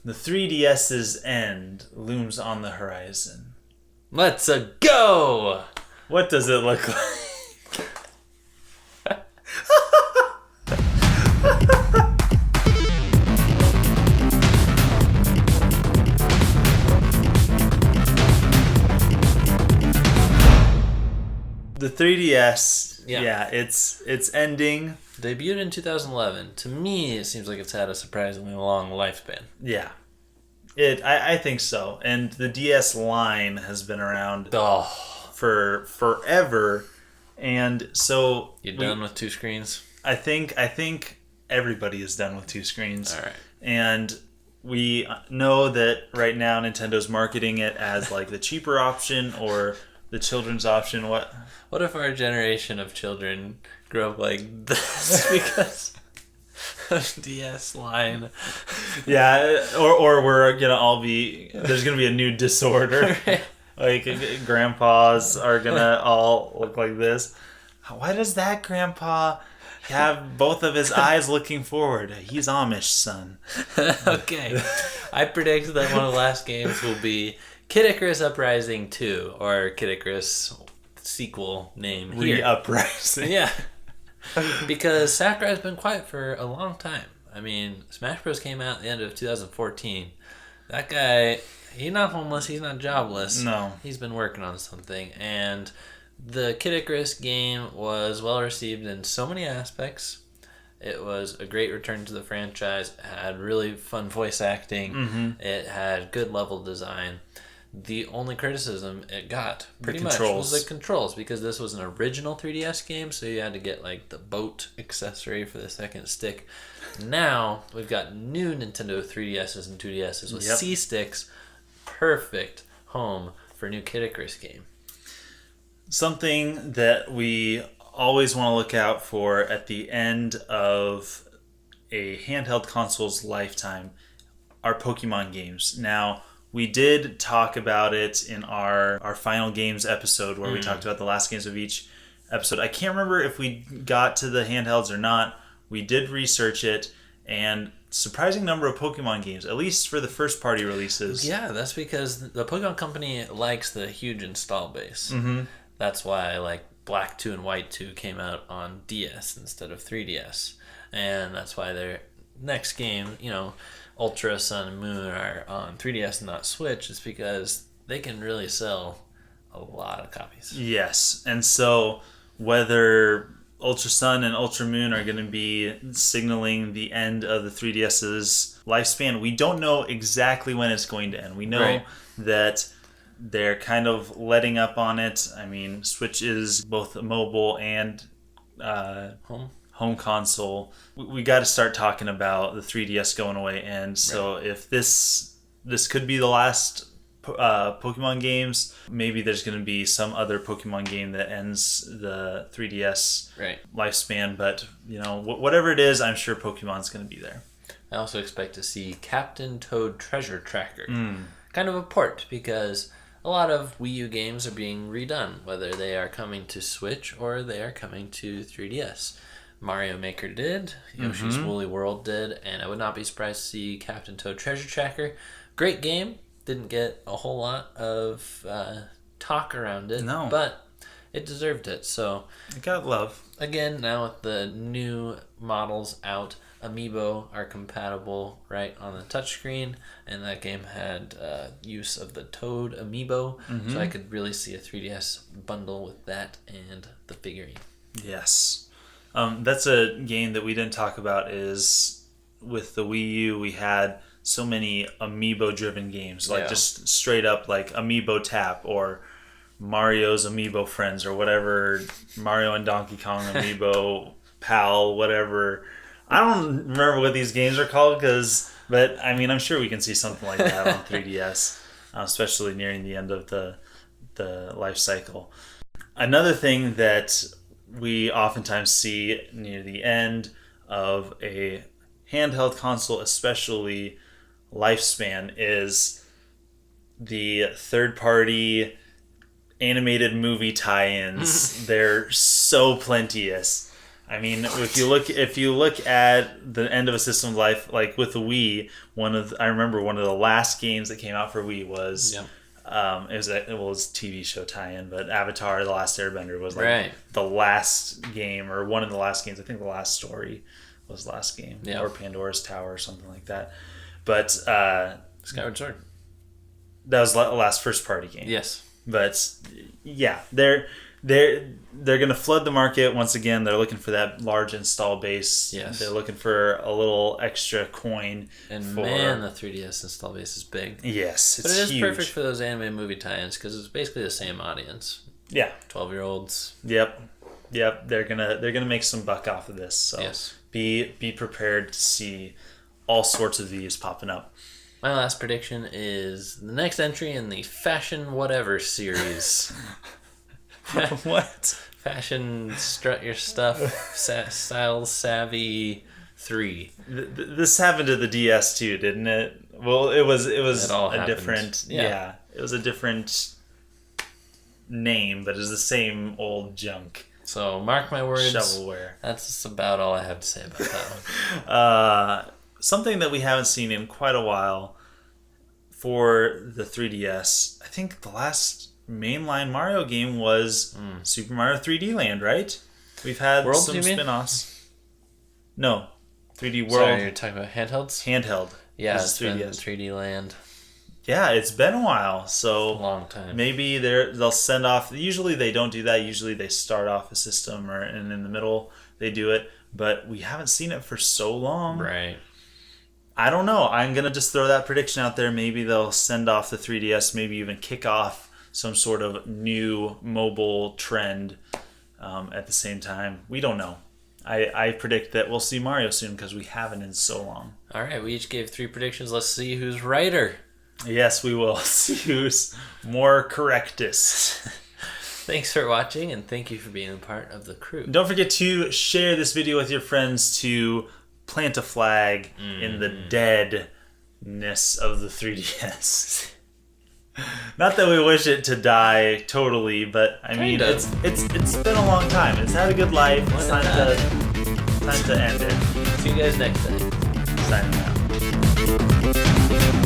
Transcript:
The 3DS's end looms on the horizon. Let's go! What does it look like? The 3DS, yeah, it's ending. Debuted in 2011. To me, it seems like it's had a surprisingly long lifespan. Yeah. I think so. And the DS line has been around for forever. And so... You done with two screens? I think everybody is done with two screens. All right. And we know that right now Nintendo's marketing it as like the cheaper option or the children's option. What if our generation of children grew up like this because of DS line? Yeah, or we're gonna all be... There's gonna be a new disorder. Right. Like, grandpas are gonna all look like this. Why does that grandpa have both of his eyes looking forward? He's Amish, son. Okay. I predict that one of the last games will be Kid Icarus Uprising 2, or Kid Icarus sequel name here. Re-Uprising. Yeah. Because Sakurai's been quiet for a long time. I mean, Smash Bros. Came out at the end of 2014. That guy... He's not homeless. He's not jobless. No. He's been working on something. And the Kid Icarus game was well received in so many aspects. It was a great return to the franchise. It had really fun voice acting. Mm-hmm. It had good level design. The only criticism it got pretty much controls. was the controls, because this was an original 3DS game, so you had to get like the boat accessory for the second stick. Now we've got new Nintendo 3DSs and 2DSs with C-sticks. Perfect home for a new Kid Icarus game. Something that we always want to look out for at the end of a handheld console's lifetime are Pokemon games. Now, we did talk about it in our final games episode where we talked about the last games of each episode. I can't remember if we got to the handhelds or not. We did research it, and surprising number of Pokemon games, at least for the first party releases. Yeah, that's because the Pokemon Company likes the huge install base. Mm-hmm. That's why like Black 2 and White 2 came out on DS instead of 3DS. And that's why their next game, Ultra, Sun, and Moon are on 3DS and not Switch. It's because they can really sell a lot of copies. Yes, and so whether Ultra Sun and Ultra Moon are going to be signaling the end of the 3DS's lifespan, we don't know exactly when it's going to end. We know that they're kind of letting up on it. I mean, Switch is both a mobile and home console. We got to start talking about the 3DS going away, and so if this could be the last Pokemon games, maybe there's going to be some other Pokemon game that ends the 3DS lifespan, but whatever it is, I'm sure Pokemon's going to be there. I also expect to see Captain Toad Treasure Tracker. Kind of a port, because a lot of Wii U games are being redone, whether they are coming to Switch or they are coming to 3DS. Mario Maker did, Yoshi's Woolly World did, and I would not be surprised to see Captain Toad Treasure Tracker. Great game. Didn't get a whole lot of talk around it, but it deserved it. So it got love. Again, now with the new models out, Amiibo are compatible right on the touchscreen, and that game had use of the Toad Amiibo, so I could really see a 3DS bundle with that and the figurine. Yes. That's a game that we didn't talk about, is with the Wii U we had so many Amiibo-driven games, like just straight up like Amiibo Tap or Mario's Amiibo Friends or whatever, Mario and Donkey Kong Amiibo Pal, whatever. I don't remember what these games are called, but I mean, I'm sure we can see something like that on 3DS, especially nearing the end of the life cycle. Another thing that we oftentimes see near the end of a handheld console, especially lifespan, is the third-party animated movie tie-ins. They're so plenteous. I mean, if you look at the end of a system's life, like with the Wii, I remember one of the last games that came out for Wii was Yep. it was TV show tie-in, but Avatar: The Last Airbender was like the last game, or one of the last games. I think the last story was the last game, or Pandora's Tower or something like that. But Skyward Sword. That was the last first-party game. Yes. But yeah, they're going to flood the market once again. They're looking for that large install base. Yes. They're looking for a little extra coin. And man, the 3DS install base is big. Yes, but it is huge. Perfect for those anime movie tie-ins because it's basically the same audience. Yeah, 12-year-olds. Yep. They're gonna make some buck off of this. So yes. Be prepared to see all sorts of these popping up. My last prediction is the next entry in the Fashion Whatever series. What? Fashion Strut Your Stuff, Style Savvy 3. This happened to the DS too, didn't it? Well, it was it all a happened. Different. Yeah, it was a different name, but it's the same old junk. So mark my words. Shovelware. That's about all I have to say about that one. Something that we haven't seen in quite a while for the 3DS. I think the last mainline Mario game was Super Mario 3D Land, right? We've had World, some spin-offs. No, 3D World. Sorry, you're talking about handhelds? Handheld. Yeah, it's been 3D Land. Yeah, it's been a while, so a long time. Maybe they'll send off. Usually they don't do that. Usually they start off a system, and in the middle they do it. But we haven't seen it for so long. Right. I don't know. I'm gonna just throw that prediction out there. Maybe they'll send off the 3DS. Maybe even kick off some sort of new mobile trend at the same time. We don't know. I predict that we'll see Mario soon because we haven't in so long. All right, we each gave 3 predictions. Let's see who's righter. Yes, we will. See who's more correctest. Thanks for watching, and thank you for being a part of the crew. Don't forget to share this video with your friends to plant a flag in the deadness of the 3DS. Not that we wish it to die totally, but I mean it's been a long time. It's had a good life. It's time to end it. See you guys next time. Signing out.